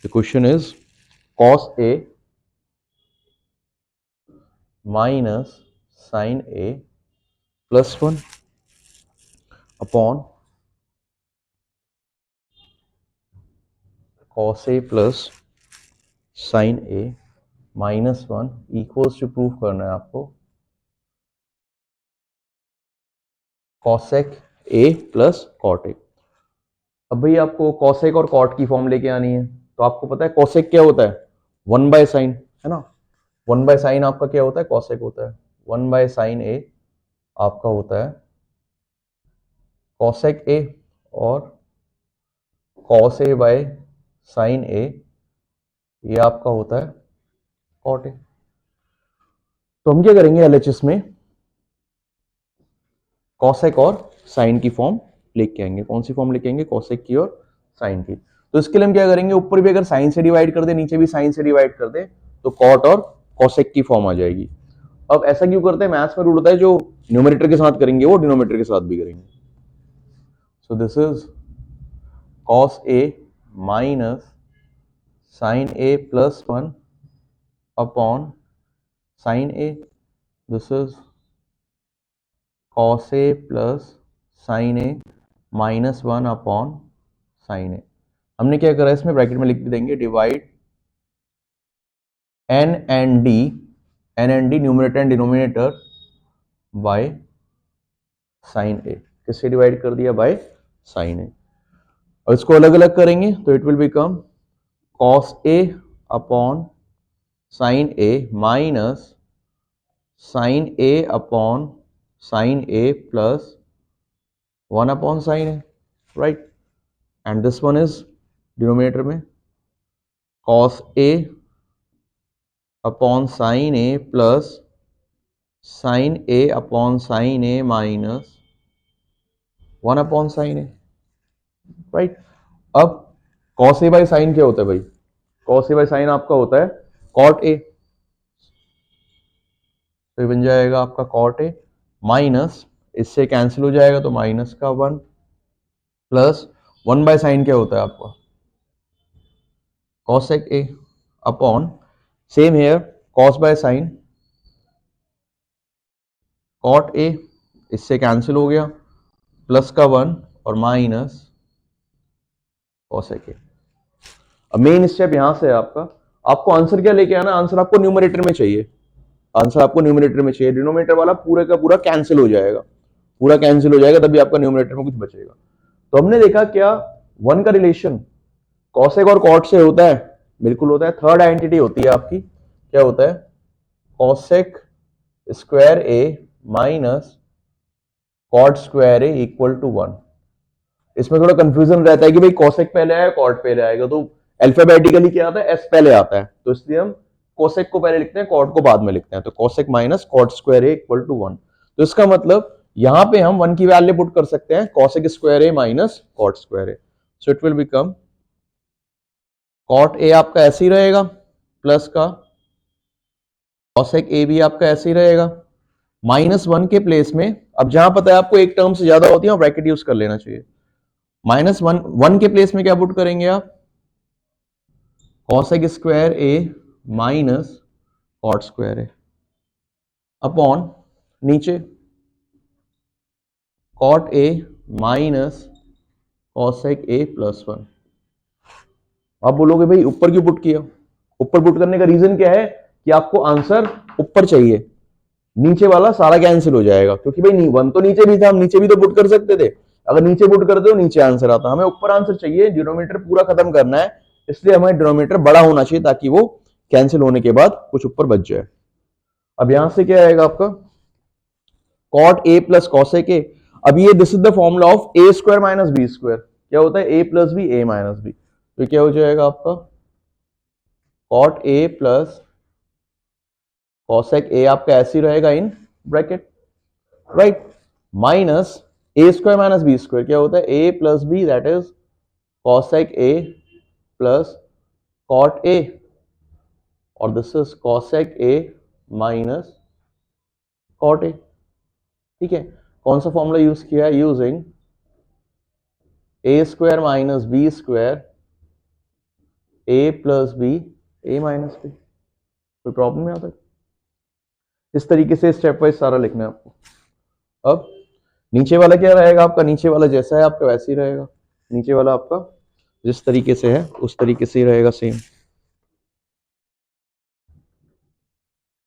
The question is cos A minus sin A plus 1 upon cos A plus sin A minus 1 equals to proof करना है आपको cosec A plus cot A। अब भाई आपको cosec और cot की form लेके आनी है, तो आपको पता है cosec क्या होता है, 1 बाय साइन, है ना। 1 बाय साइन आपका क्या होता है, cosec होता है। 1 बाय साइन A आपका होता है cosec A और cos A by sine A ये आपका होता है cot A। तो हम क्या करेंगे एलएचएस में cosec और साइन की फॉर्म लेके आएंगे। कौन सी फॉर्म लेके आएंगे, cosec की और साइन की। तो इसके लिए हम क्या करेंगे, ऊपर भी अगर साइन से डिवाइड कर दे, नीचे भी साइन से डिवाइड कर दे, तो cot और cosec की फॉर्म आ जाएगी। अब ऐसा क्यों करते हैं, मैथ्स में रूल होता है जो न्यूमरेटर के साथ करेंगे वो डिनोमिनेटर के साथ भी करेंगे। So this is cos A minus sin A plus 1 upon sin A। This is cos A plus sin A minus 1 upon sin A। हमने क्या करा, इसमें ब्रैकेट में लिख भी देंगे divide n and d numerator and denominator by sin A। किससे divide कर दिया, बाय sin A। और इसको अलग अलग करेंगे तो it will become cos A upon sin A minus sin A upon sin A plus 1 upon sin A, right. And this one is denominator में cos A upon sin A plus sin A upon sin A minus 1 upon sin A, right. अब cos A by sine क्या होता है भाई, cos A by sine आपका होता है cot A। तो ये बन जाएगा आपका cot A माइनस, इससे कैंसिल हो जाएगा तो माइनस का 1 प्लस 1 बाय साइन क्या होता है आपका cosec A upon same here cos by sine cot A, इससे कैंसिल हो गया प्लस का 1 और माइनस cosec A। अब मेन स्टेप यहां से है आपका, आपको आंसर क्या लेके आना, आंसर आपको न्यूमरेटर में चाहिए, आंसर आपको न्यूमरेटर में चाहिए। डिनोमिनेटर वाला पूरे का पूरा कैंसिल हो जाएगा, पूरा कैंसिल हो जाएगा, तभी आपका न्यूमरेटर में कुछ बचेगा। तो हमने देखा क्या, 1 का रिलेशन कॉसेक और कॉट से होता है, बिल्कुल होता है। थर्ड आइडेंटिटी होती है आपकी, क्या होता है, cosec square A minus cot square A equal to 1। इसमें थोड़ा कंफ्यूजन रहता है कि भाई कॉसेक पहले आएगा कॉट पहले आएगा, तो अल्फाबेटिकली क्या आता है, एस पहले आता है, तो इसलिए हम कोसेक को पहले लिखते हैं, कॉट को बाद में लिखते हैं। तो cosec minus cot square A equal to 1। तो इसका मतलब यहां पे हम 1 की वैल्यू पुट कर सकते हैं, cosec square A minus cot square A. So it will become cot A आपका ऐसे ही रहेगा प्लस का कोसेक ए भी आपका ऐसे ही रहेगा, माइनस 1 के प्लेस में, अब जहां पता है आपको एक टर्म से ज्यादा होती है ब्रैकेट यूज कर लेना चाहिए। माइनस 1 के प्लेस में क्या पुट करेंगे आप, cosec square A minus cot square A upon नीचे cot A minus cosec A plus 1। आप बोलोगे भाई ऊपर क्यों पुट किया, ऊपर पुट करने का रीजन क्या है कि आपको आंसर ऊपर चाहिए, नीचे वाला सारा कैंसिल हो जाएगा, क्योंकि भाई 1 तो नीचे भी था, हम नीचे भी तो पुट कर सकते थे। अगर नीचे पुट करते हो नीचे आंसर आता, हमें ऊपर आंसर चाहिए, डिनोमिनेटर पूरा खत्म करना है, इसलिए हमें डिनोमिनेटर बड़ा होना चाहिए ताकि वो कैंसिल होने के बाद कुछ ऊपर बच जाए। अब यहां से क्या आएगा आपका cot A plus cosec A. अब ये this is the formula of A square minus B square, क्या होता है A plus B A minus B. तो क्या हो जाएगा आपका cot A plus cosec A आपका ऐसे ही रहेगा in bracket, right, minus A square minus B square क्या होता है A plus B, that is cosec A plus cot A, और this is cosec A minus cot A. ठीक है, कौन सा फॉर्मूला यूज किया है, using A square minus B square A plus B A minus B. कोई problem नहीं आता? इस तरीके से स्टेप वाइज सारा लिखना है आपको। अब नीचे वाला क्या रहेगा आपका? नीचे वाला जैसा है आपका वैसे ही रहेगा। नीचे वाला आपका जिस तरीके से है उस तरीके से ही रहेगा, same.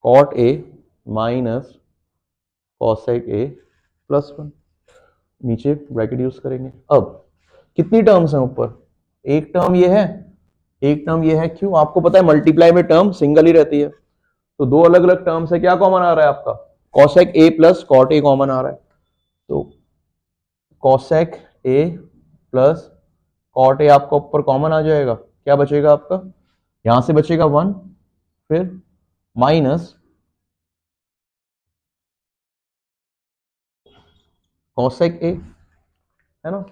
Cot A minus cosec A plus 1, नीचे ब्रैकेट यूज करेंगे। अब कितनी टर्म्स हैं ऊपर? एक टर्म ये है, एक टर्म ये है। क्यों? आपको पता है मल्टीप्लाई में टर्म सिंगल ही रहती है, तो दो अलग अलग टर्म्स है। क्या कॉमन आ रहा है आपका? Cosec A plus cot A common आ रहा है, तो cosec A plus cot A आपका ऊपर कॉमन आ जाएगा। क्या बचेगा आपका? यहां से बचेगा 1, फिर माइनस कॉसेक ए, है ना,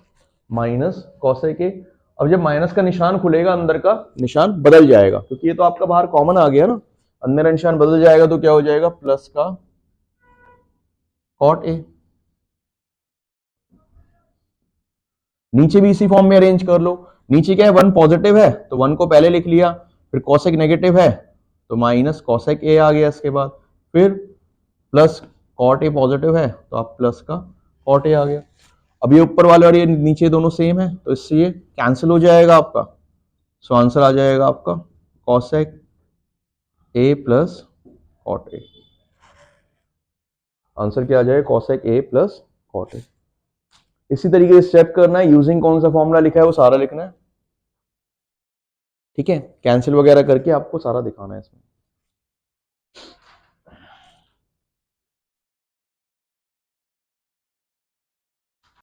माइनस कॉसेक ए। अब जब माइनस का निशान खुलेगा अंदर का निशान बदल जाएगा, क्योंकि ये तो आपका बाहर कॉमन आ गया ना, अंदर का निशान बदल जाएगा तो क्या हो जाएगा? प्लस का कॉट ए। नीचे भी इसी फॉर्म में अरेंज कर लो। नीचे क्या है? 1 पॉजिटिव है तो 1 को पहले लिख लिया, फिर कॉसेक नेगेटिव है तो माइनस कॉसेक ए आ गया इसके बाद, फिर प्लस कॉट ए पॉजिटिव है तो आप प्लस का कॉट ए आ गया। अब ये ऊपर वाले और ये नीचे दोनों सेम है तो इससे ये कैंसिल हो जाएगा आपका। सो आंसर आ जाएगा आपका cosec A plus cot A. Answer क्या आ जाएगा? Cosec A plus cot A. इसी तरीके से स्टेप करना है, यूजिंग कौन सा फॉर्मूला लिखा है वो सारा लिखना है, ठीक है। कैंसिल वगैरह करके आपको सारा दिखाना है इसमें।